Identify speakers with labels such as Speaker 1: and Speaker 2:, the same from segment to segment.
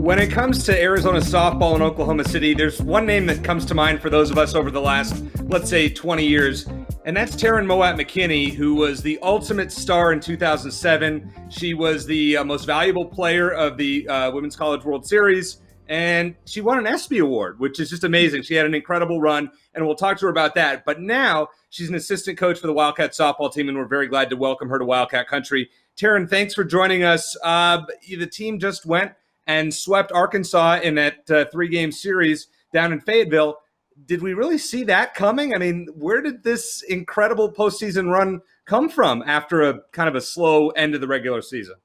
Speaker 1: When it comes to Arizona softball in Oklahoma City, there's one name that comes to mind for those of us over the last, let's say, 20 years, and that's Taryne Mowatt-McKinney, who was the ultimate star in 2007. She was the most valuable player of the Women's College World Series, and she won an ESPY award, which is just amazing. She had an incredible run, and we'll talk to her about that. But now she's an assistant coach for the Wildcat softball team, and we're very glad to welcome her to Wildcat Country. Taryne, thanks for joining us. The team just went and swept Arkansas in that 3-game series down in Fayetteville. Did we really see that coming? I mean, where did this incredible postseason run come from after a kind of a slow end of the regular season?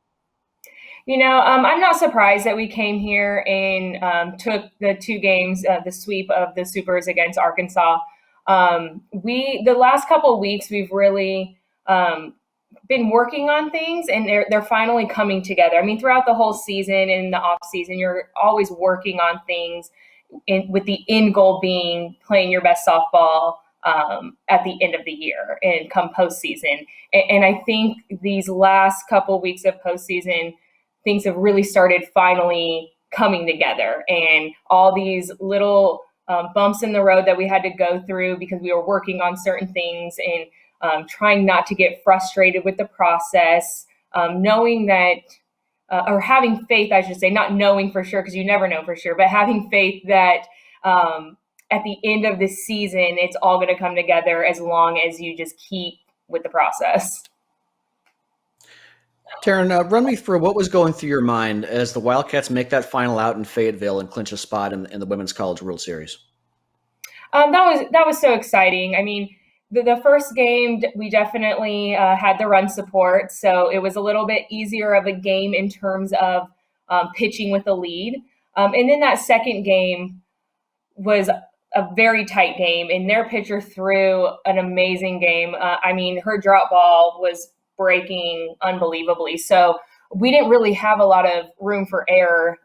Speaker 2: I'm not surprised that we came here and took the 2 games, the sweep of the Supers against Arkansas. The last couple of weeks, we've really been working on things, and they're finally coming together. I mean, throughout the whole season and in the off season, you're always working on things with the end goal being playing your best softball at the end of the year and come postseason. And I think these last couple of weeks of postseason, things have really started finally coming together, and all these little bumps in the road that we had to go through because we were working on certain things and trying not to get frustrated with the process, knowing that, or having faith, I should say, not knowing for sure, because you never know for sure, but having faith that at the end of this season, it's all going to come together as long as you just keep with the process.
Speaker 3: Taryne, run me through what was going through your mind as the Wildcats make that final out in Fayetteville and clinch a spot in the Women's College World Series.
Speaker 2: That was so exciting. I mean, the first game, we definitely had the run support, so it was a little bit easier of a game in terms of pitching with the lead. And then that second game was a very tight game, and their pitcher threw an amazing game. I mean, her drop ball was breaking unbelievably. So we didn't really have a lot of room for error.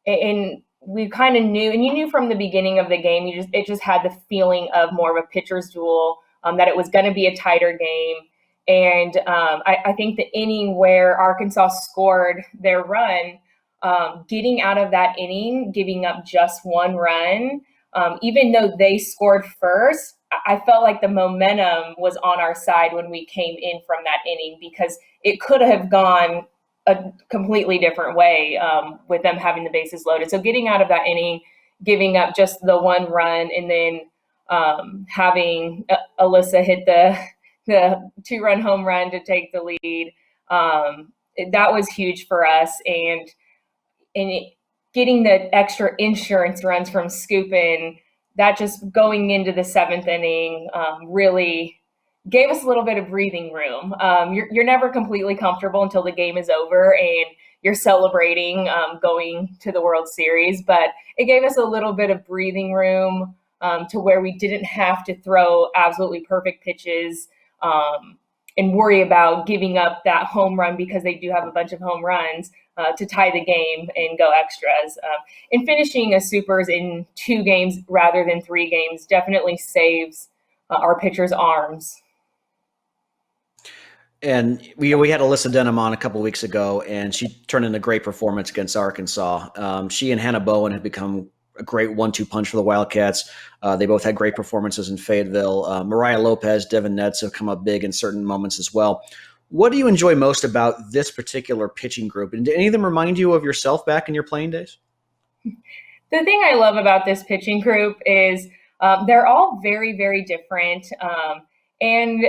Speaker 2: And we kind of knew, and you knew from the beginning of the game, it just had the feeling of more of a pitcher's duel, that it was going to be a tighter game. And I think the inning where Arkansas scored their run, getting out of that inning, giving up just 1 run, even though they scored first, I felt like the momentum was on our side when we came in from that inning, because it could have gone a completely different way with them having the bases loaded. So getting out of that inning, giving up just the 1 run, and then having Alyssa hit the 2-run home run to take the lead, that was huge for us. And getting the extra insurance runs from Scoopin', that just going into the 7th inning really gave us a little bit of breathing room. You're never completely comfortable until the game is over and you're celebrating going to the World Series, but it gave us a little bit of breathing room to where we didn't have to throw absolutely perfect pitches and worry about giving up that home run, because they do have a bunch of home runs to tie the game and go extras. And finishing a Supers in 2 games rather than 3 games definitely saves our pitchers' arms.
Speaker 3: And we had Alyssa Denham on a couple of weeks ago, and she turned in a great performance against Arkansas. She and Hannah Bowen have become a great 1-2 punch for the Wildcats. They both had great performances in Fayetteville. Mariah Lopez, Devin Netz have come up big in certain moments as well. What do you enjoy most about this particular pitching group? And do any of them remind you of yourself back in your playing days?
Speaker 2: The thing I love about this pitching group is they're all very, very different. And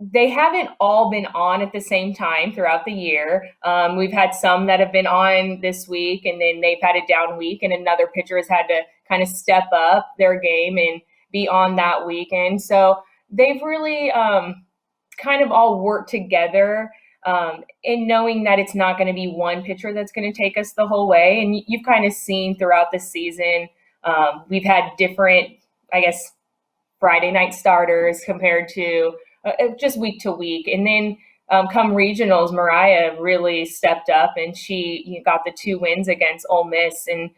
Speaker 2: they haven't all been on at the same time throughout the year. We've had some that have been on this week, and then they've had a down week, and another pitcher has had to kind of step up their game and be on that week. And so they've really kind of all worked together in knowing that it's not going to be one pitcher that's going to take us the whole way. And you've kind of seen throughout the season, we've had different, I guess, Friday night starters compared to just week to week. And then come regionals, Mariah really stepped up, and she got the 2 wins against Ole Miss. And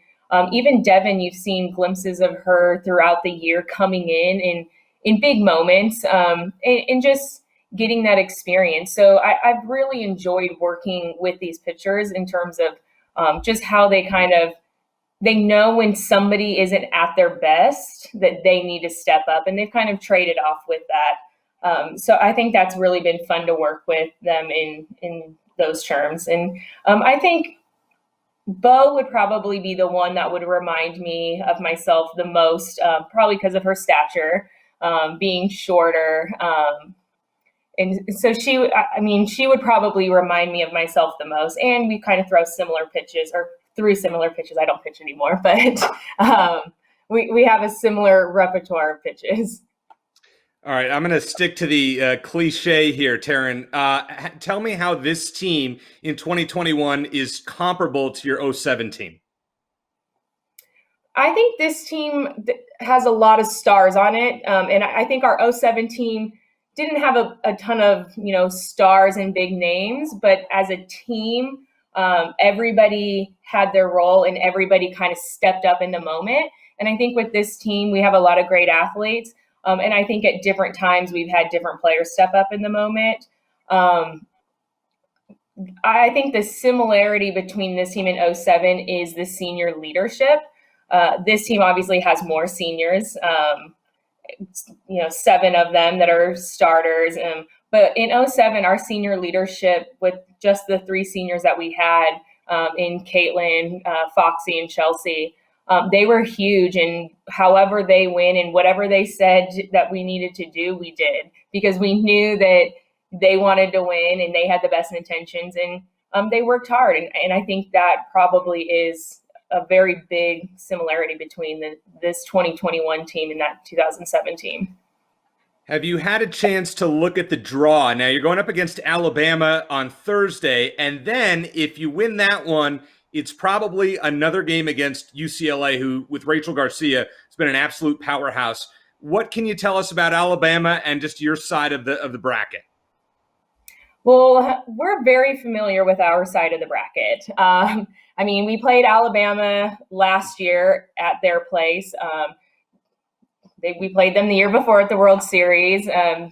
Speaker 2: even Devin, you've seen glimpses of her throughout the year coming in big moments and just getting that experience. So I've really enjoyed working with these pitchers in terms of just how they know when somebody isn't at their best that they need to step up, and they've kind of traded off with that. So I think that's really been fun to work with them in those terms. And I think Bo would probably be the one that would remind me of myself the most, probably because of her stature, being shorter. And so she would probably remind me of myself the most. And we kind of throw similar pitches, or threw similar pitches. I don't pitch anymore, but we have a similar repertoire of pitches.
Speaker 1: All right, I'm going to stick to the cliche here, Taryne. Tell me how this team in 2021 is comparable to your '07 team.
Speaker 2: I think this team has a lot of stars on it, and I think our '07 team didn't have a ton of stars and big names, but as a team, everybody had their role and everybody kind of stepped up in the moment. And I think with this team, we have a lot of great athletes. And I think at different times we've had different players step up in the moment. I think the similarity between this team and '07 is the senior leadership. This team obviously has more seniors, 7 of them that are starters. But in '07, our senior leadership, with just the 3 seniors that we had in Caitlin, Foxy, and Chelsea, they were huge. And however they win and whatever they said that we needed to do, we did, because we knew that they wanted to win and they had the best intentions, and they worked hard. And I think that probably is a very big similarity between this 2021 team and that 2007 team.
Speaker 1: Have you had a chance to look at the draw? Now you're going up against Alabama on Thursday, and then if you win that one, it's probably another game against UCLA, who, with Rachel Garcia, has been an absolute powerhouse. What can you tell us about Alabama and just your side of the bracket?
Speaker 2: Well, we're very familiar with our side of the bracket. We played Alabama last year at their place. We played them the year before at the World Series.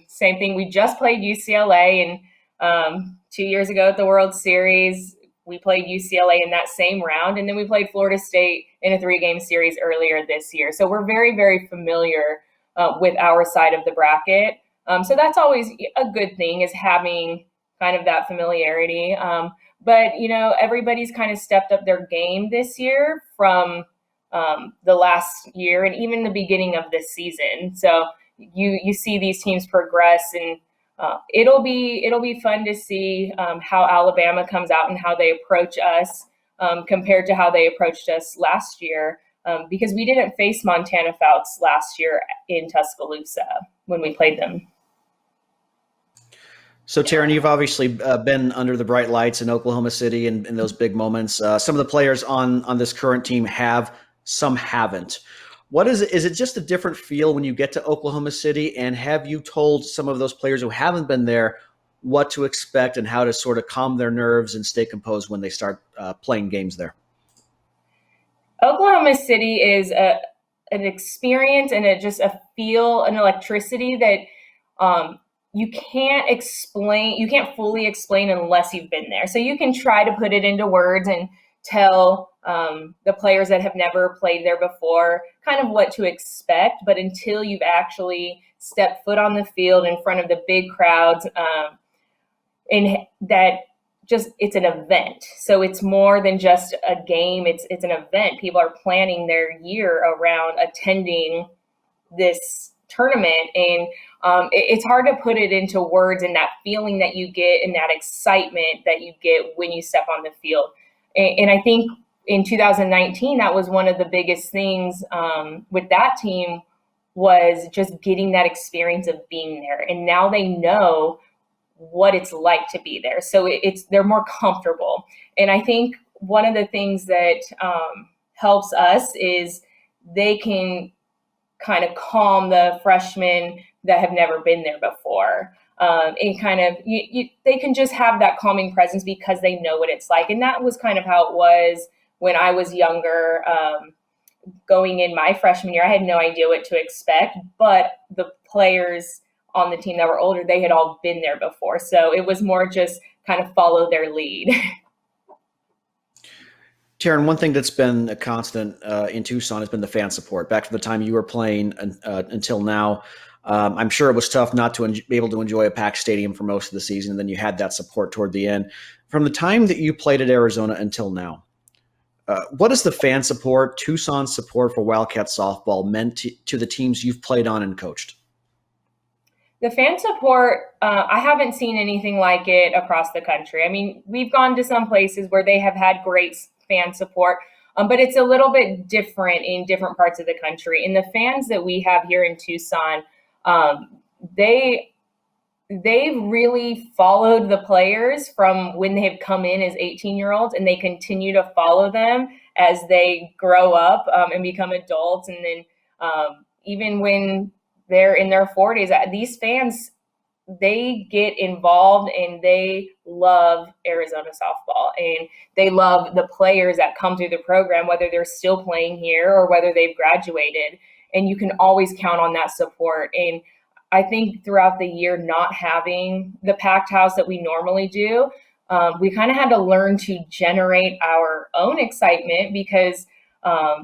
Speaker 2: Same thing. We just played UCLA, and 2 years ago at the World Series, we played UCLA in that same round, and then we played Florida State in a 3-game series earlier this year. So we're very, very familiar with our side of the bracket. So that's always a good thing, is having kind of that familiarity. But everybody's kind of stepped up their game this year from the last year and even the beginning of this season. So you see these teams progress, and it'll be fun to see how Alabama comes out and how they approach us compared to how they approached us last year, because we didn't face Montana Falcons last year in Tuscaloosa when we played them.
Speaker 3: So, Taryne, you've obviously been under the bright lights in Oklahoma City and in those big moments. Some of the players on this current team have, some haven't. What is it? Is it just a different feel when you get to Oklahoma City? And have you told some of those players who haven't been there what to expect and how to sort of calm their nerves and stay composed when they start playing games there?
Speaker 2: Oklahoma City is an experience and just a feel, an electricity that you can't fully explain unless you've been there. So you can try to put it into words and tell the players that have never played there before kind of what to expect, but until you've actually stepped foot on the field in front of the big crowds, and that it's an event. So it's more than just a game. It's an event. People are planning their year around attending this tournament, and it's hard to put it into words, and that feeling that you get and that excitement that you get when you step on the field. And I think in 2019, that was one of the biggest things with that team, was just getting that experience of being there. And now they know what it's like to be there. So they're more comfortable. And I think one of the things that helps us is they can kind of calm the freshmen that have never been there before. And kind of, they can just have that calming presence because they know what it's like. And that was kind of how it was when I was younger. Going in my freshman year, I had no idea what to expect, but the players on the team that were older, they had all been there before. So it was more just kind of follow their lead.
Speaker 3: Taryne, one thing that's been a constant in Tucson has been the fan support. Back from the time you were playing until now, I'm sure it was tough not to be able to enjoy a packed stadium for most of the season. And then you had that support toward the end. From the time that you played at Arizona until now, what has the fan support, Tucson support for Wildcat softball meant to the teams you've played on and coached?
Speaker 2: The fan support, I haven't seen anything like it across the country. I mean, we've gone to some places where they have had great fan support, but it's a little bit different in different parts of the country. And the fans that we have here in Tucson, they've really followed the players from when they've come in as 18-year-olds, and they continue to follow them as they grow up and become adults. And then even when they're in their 40s, these fans, they get involved and they love Arizona softball, and they love the players that come through the program, whether they're still playing here or whether they've graduated. And you can always count on that support. And I think throughout the year, not having the packed house that we normally do, we kind of had to learn to generate our own excitement, because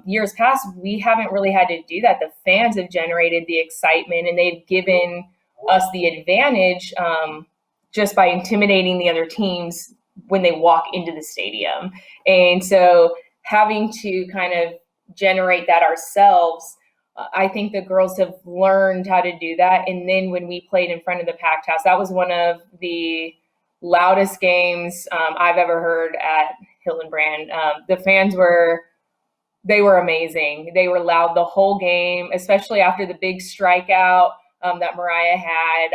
Speaker 2: years past, we haven't really had to do that. The fans have generated the excitement, and they've given us the advantage just by intimidating the other teams when they walk into the stadium. And so having to kind of generate that ourselves, I think the girls have learned how to do that. And then when we played in front of the packed house, that was one of the loudest games I've ever heard at Hillenbrand. The fans were amazing. They were loud the whole game, especially after the big strikeout that Mariah had.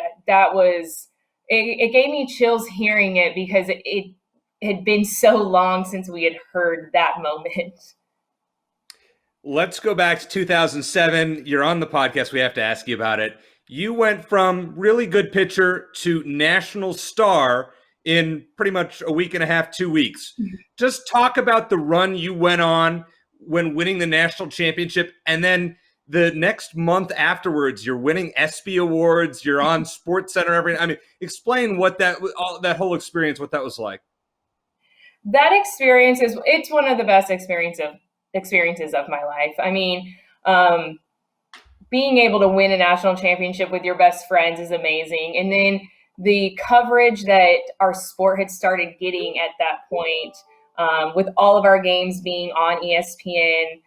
Speaker 2: It gave me chills hearing it, because it had been so long since we had heard that moment.
Speaker 1: Let's go back to 2007. You're on the podcast. We have to ask you about it. You went from really good pitcher to national star in pretty much a week and a half, 2 weeks. Just talk about the run you went on when winning the national championship, and then the next month afterwards, you're winning ESPY awards. You're on Sports Center I mean, explain what that whole experience, what that was like.
Speaker 2: That experience it's one of the best experiences of my life. I mean, being able to win a national championship with your best friends is amazing. And then the coverage that our sport had started getting at that point, with all of our games being on ESPN,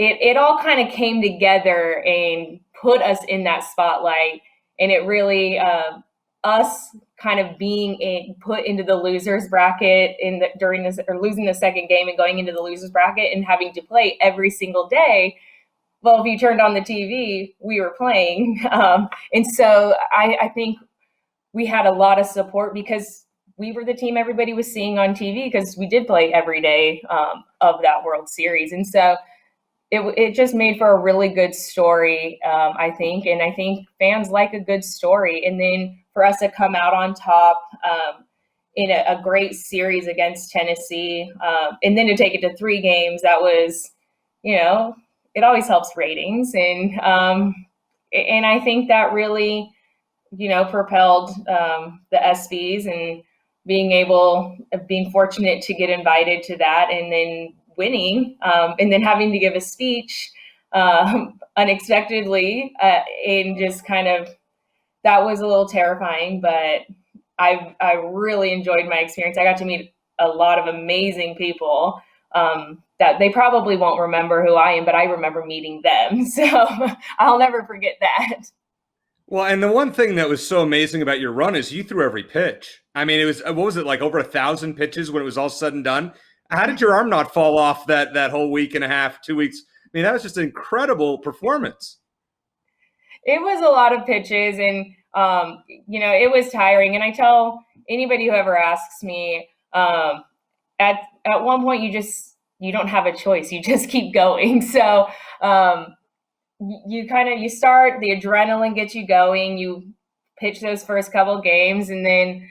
Speaker 2: it all kind of came together and put us in that spotlight. And it really, us kind of being put into the losers bracket losing the second game and going into the losers bracket and having to play every single day. Well, if you turned on the TV, we were playing. And so I think we had a lot of support, because we were the team everybody was seeing on TV, because we did play every day of that World Series. And so it just made for a really good story, I think. And I think fans like a good story. And then for us to come out on top in a great series against Tennessee, and then to take it to 3 games, that was, it always helps ratings. And I think that really, propelled the ESPYs, and being fortunate to get invited to that, and then winning, and then having to give a speech unexpectedly, and just kind of, that was a little terrifying, but I really enjoyed my experience. I got to meet a lot of amazing people that they probably won't remember who I am, but I remember meeting them. So I'll never forget that.
Speaker 1: Well, and the one thing that was so amazing about your run is you threw every pitch. I mean, it was, what was it, like over 1,000 pitches when it was all said and done? How did your arm not fall off that whole week and a half, 2 weeks? I mean, that was just an incredible performance.
Speaker 2: It was a lot of pitches, and it was tiring. And I tell anybody who ever asks me, at one point you don't have a choice. You just keep going. So you start, the adrenaline gets you going. You pitch those first couple games, and then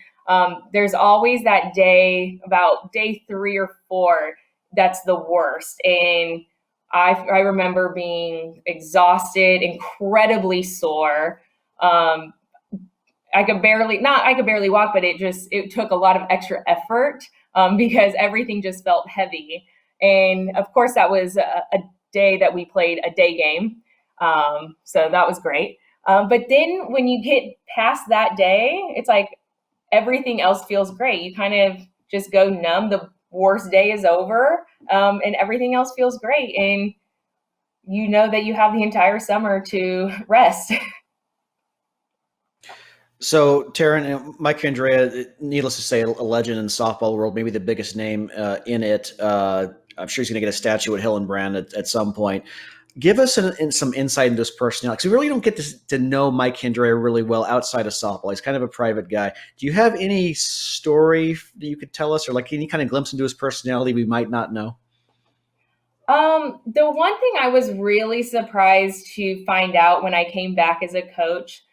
Speaker 2: there's always that day, about day 3 or 4, that's the worst. And I remember being exhausted, incredibly sore. I could barely walk, but it took a lot of extra effort because everything just felt heavy. And of course, that was a day that we played a day game. So that was great. But then when you get past that day, it's like everything else feels great. You kind of just go numb. The worst day is over, and everything else feels great. And you know that you have the entire summer to rest.
Speaker 3: So, Taryne, Mike Andrea, needless to say, a legend in the softball world, maybe the biggest name in it. I'm sure he's going to get a statue at Hillenbrand at some point. Give us some insight into his personality, because we really don't get to know Mike Andrea really well outside of softball. He's kind of a private guy. Do you have any story that you could tell us, or like any kind of glimpse into his personality we might not know?
Speaker 2: The one thing I was really surprised to find out when I came back as a coach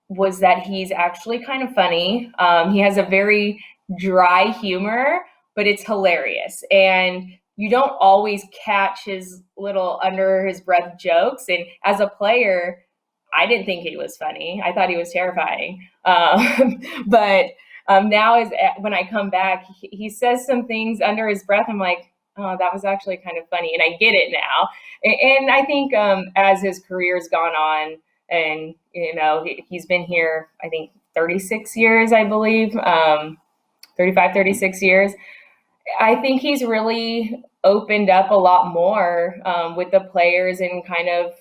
Speaker 2: was that he's actually kind of funny. He has a very dry humor, but it's hilarious. And you don't always catch his little under his breath jokes. And as a player, I didn't think he was funny. I thought he was terrifying. But now when I come back, he says some things under his breath. I'm like, oh, that was actually kind of funny. And I get it now. And I think as his career's gone on, and, he's been here, I think, 36 years, I believe, 35, 36 years. I think he's really opened up a lot more with the players and kind of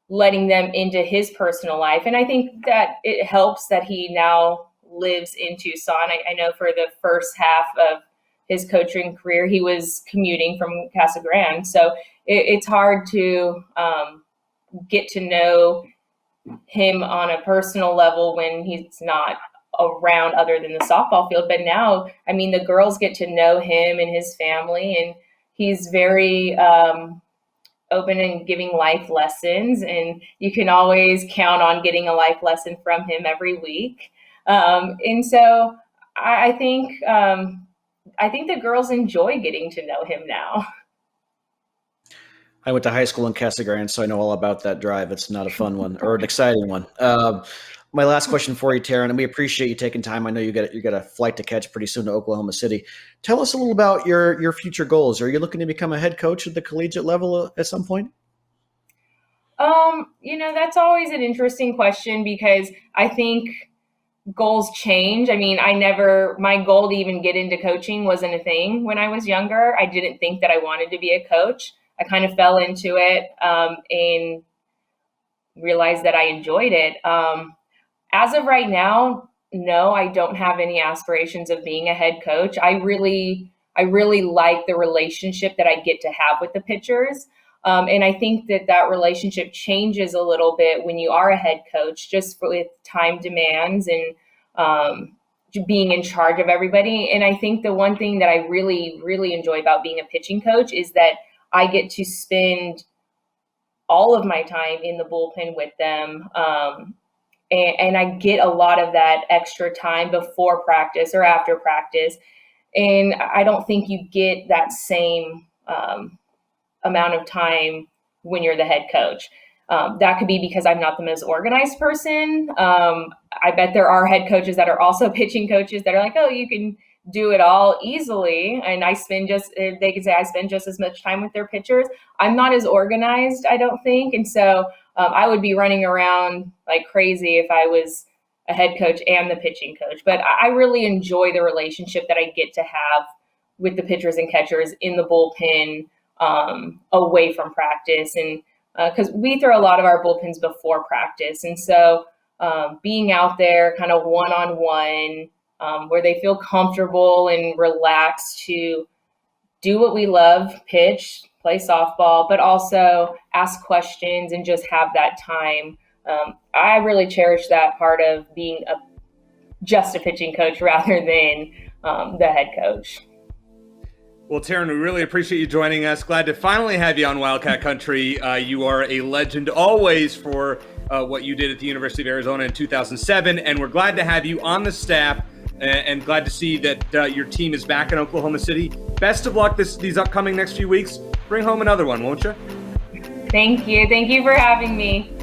Speaker 2: letting them into his personal life. And I think that it helps that he now lives in Tucson. I know for the first half of his coaching career, he was commuting from Casa Grande. So it's hard to get to know him on a personal level when he's not around other than the softball field. But now, I mean, the girls get to know him and his family, and he's very open and giving life lessons, and you can always count on getting a life lesson from him every week. And so I think the girls enjoy getting to know him now.
Speaker 3: I went to high school in Casa Grande, so I know all about that drive. It's not a fun one or an exciting one. My last question for you, Taryne, and we appreciate you taking time. I know you got a flight to catch pretty soon to Oklahoma City. Tell us a little about your future goals. Are you looking to become a head coach at the collegiate level at some point?
Speaker 2: That's always an interesting question, because I think goals change. I mean, my goal to even get into coaching wasn't a thing when I was younger. I didn't think that I wanted to be a coach. I kind of fell into it and realized that I enjoyed it. As of right now, no, I don't have any aspirations of being a head coach. I really like the relationship that I get to have with the pitchers. And I think that relationship changes a little bit when you are a head coach, just with time demands and being in charge of everybody. And I think the one thing that I really, really enjoy about being a pitching coach is that I get to spend all of my time in the bullpen with them. And I get a lot of that extra time before practice or after practice. And I don't think you get that same amount of time when you're the head coach. That could be because I'm not the most organized person. I bet there are head coaches that are also pitching coaches that are like, oh, you can do it all easily. And they could say I spend just as much time with their pitchers. I'm not as organized, I don't think. And so I would be running around like crazy if I was a head coach and the pitching coach. But I really enjoy the relationship that I get to have with the pitchers and catchers in the bullpen away from practice. And because we throw a lot of our bullpens before practice. And so being out there kind of one-on-one, where they feel comfortable and relaxed to do what we love, pitch, play softball, but also ask questions and just have that time. I really cherish that part of being just a pitching coach rather than the head coach.
Speaker 1: Well, Taryne, we really appreciate you joining us. Glad to finally have you on Wildcat Country. You are a legend always for what you did at the University of Arizona in 2007, and we're glad to have you on the staff and glad to see that your team is back in Oklahoma City. Best of luck these upcoming next few weeks. Bring home another one, won't you?
Speaker 2: Thank you. Thank you for having me.